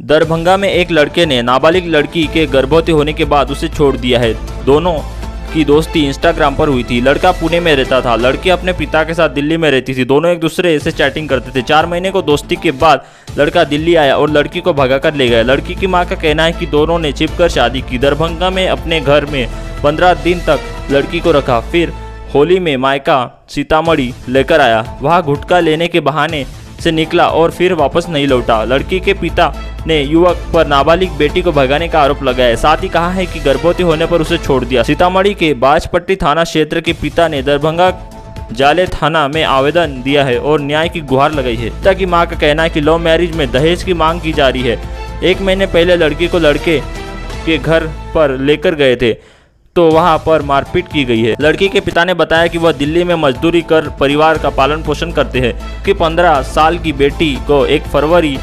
दरभंगा में एक लड़के ने नाबालिग लड़की के गर्भवती होने के बाद उसे छोड़ दिया है। दोनों की दोस्ती इंस्टाग्राम पर हुई थी। लड़का पुणे में रहता था, लड़की अपने पिता के साथ दिल्ली में रहती थी। दोनों एक दूसरे से चैटिंग करते थे। 4 महीने को दोस्ती के बाद लड़का दिल्ली आया और लड़की को भगाकर ले गया। लड़की की मां का कहना है कि दोनों ने छिपकर शादी की। दरभंगा में अपने घर में 15 दिन तक लड़की को रखा, फिर होली में मायका सीतामढ़ी लेकर आया। वहाँ गुटखा लेने के बहाने से निकला और फिर वापस नहीं लौटा। लड़की के पिता ने युवक पर नाबालिग बेटी को भगाने का आरोप लगाया। साथ ही कहा है कि गर्भवती होने पर उसे छोड़ दिया। सीतामढ़ी के बाजपट्टी थाना क्षेत्र के पिता ने दरभंगा जाले थाना में आवेदन दिया है और न्याय की गुहार लगाई है। पिता की मां का कहना है कि लव मैरिज में दहेज की मांग की जा रही है। 1 महीने पहले लड़की को लड़के के घर पर लेकर गए थे तो वहां पर मारपीट की गई है। लड़की के पिता ने बताया कि वह दिल्ली में मजदूरी कर परिवार का पालन पोषण करते हैं कि 15 साल की बेटी को 1 फरवरी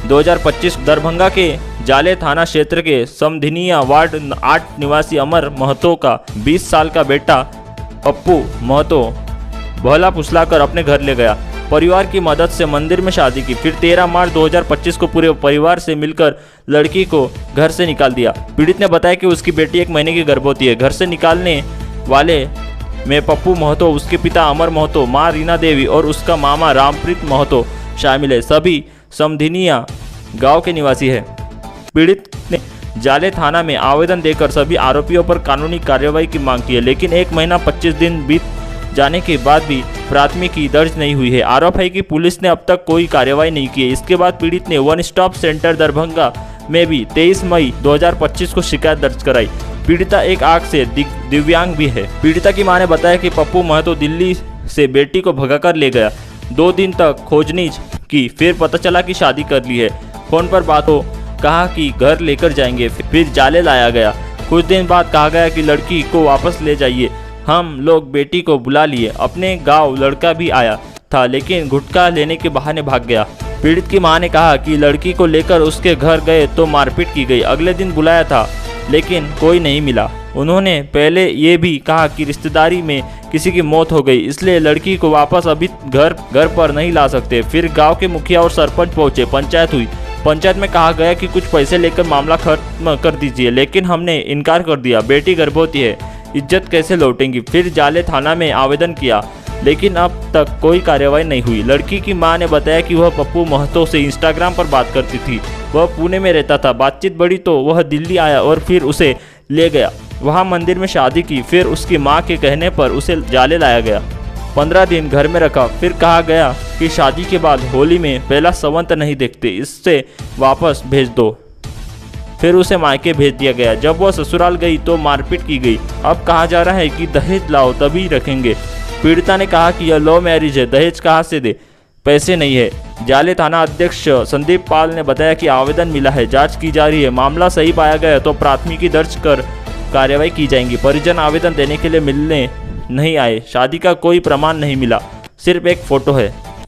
2025 दरभंगा के जाले थाना क्षेत्र के समधिनिया वार्ड 8 निवासी अमर महतो का 20 साल का बेटा पप्पू महतो बहला फुसलाकर अपने घर ले गया। परिवार की मदद से मंदिर में शादी की। फिर 13 मार्च 2025 को पूरे परिवार से मिलकर लड़की को घर से निकाल दिया। पीड़ित ने बताया कि उसकी बेटी 1 महीने की गर्भवती है। घर से निकालने वाले में पप्पू महतो, उसके पिता अमर महतो, मां रीना देवी और उसका मामा रामप्रीत महतो शामिल है। सभी समधिनिया गांव के निवासी है। पीड़ित ने जाले थाना में आवेदन देकर सभी आरोपियों पर कानूनी कार्रवाई की मांग की है, लेकिन 1 महीना 25 दिन बीत जाने के बाद भी प्राथमिकी दर्ज नहीं हुई है। आरोप है कि पुलिस ने अब तक कोई कार्रवाई नहीं की है। इसके बाद पीड़ित ने वन स्टॉप सेंटर दरभंगा में भी 23 मई 2025 को शिकायत दर्ज कराई। पीड़िता एक आंख से दिव्यांग भी है। पीड़िता की मां ने बताया कि पप्पू महतो दिल्ली से बेटी को भगाकर ले गया। 2 दिन तक खोजनीज की, फिर पता चला कि शादी कर ली है। फोन पर बात हो, कहा कि घर लेकर जाएंगे, फिर जाले लाया गया। कुछ दिन बाद कहा गया कि लड़की को वापस ले जाइए। हम लोग बेटी को बुला लिए। अपने गांव लड़का भी आया था, लेकिन गुटखा लेने के बहाने भाग गया। पीड़ित की मां ने कहा कि लड़की को लेकर उसके घर गए तो मारपीट की गई। अगले दिन बुलाया था, लेकिन कोई नहीं मिला। उन्होंने पहले ये भी कहा कि रिश्तेदारी में किसी की मौत हो गई, इसलिए लड़की को वापस अभी घर पर नहीं ला सकते। फिर गाँव के मुखिया और सरपंच पहुंचे, पंचायत हुई। पंचायत में कहा गया कि कुछ पैसे लेकर मामला खत्म कर दीजिए, लेकिन हमने इनकार कर दिया। बेटी गर्भवती है, इज्जत कैसे लौटेंगी। फिर जाले थाना में आवेदन किया, लेकिन अब तक कोई कार्रवाई नहीं हुई। लड़की की मां ने बताया कि वह पप्पू महतो से इंस्टाग्राम पर बात करती थी। वह पुणे में रहता था। बातचीत बढ़ी तो वह दिल्ली आया और फिर उसे ले गया। वहां मंदिर में शादी की। फिर उसकी मां के कहने पर उसे जाले लाया गया। 15 दिन घर में रखा। फिर कहा गया कि शादी के बाद होली में पहला संवत नहीं देखते, इससे वापस भेज दो। फिर उसे मायके भेज दिया गया। जब वह ससुराल गई तो मारपीट की गई। अब कहा जा रहा है कि दहेज लाओ तभी रखेंगे। पीड़िता ने कहा कि यह लव मैरिज है, दहेज कहाँ से दे, पैसे नहीं है। जाले थाना अध्यक्ष संदीप पाल ने बताया कि आवेदन मिला है, जांच की जा रही है। मामला सही पाया गया तो प्राथमिकी दर्ज कर कार्रवाई की जाएगी। परिजन आवेदन देने के लिए मिलने नहीं आए। शादी का कोई प्रमाण नहीं मिला, सिर्फ एक फोटो है।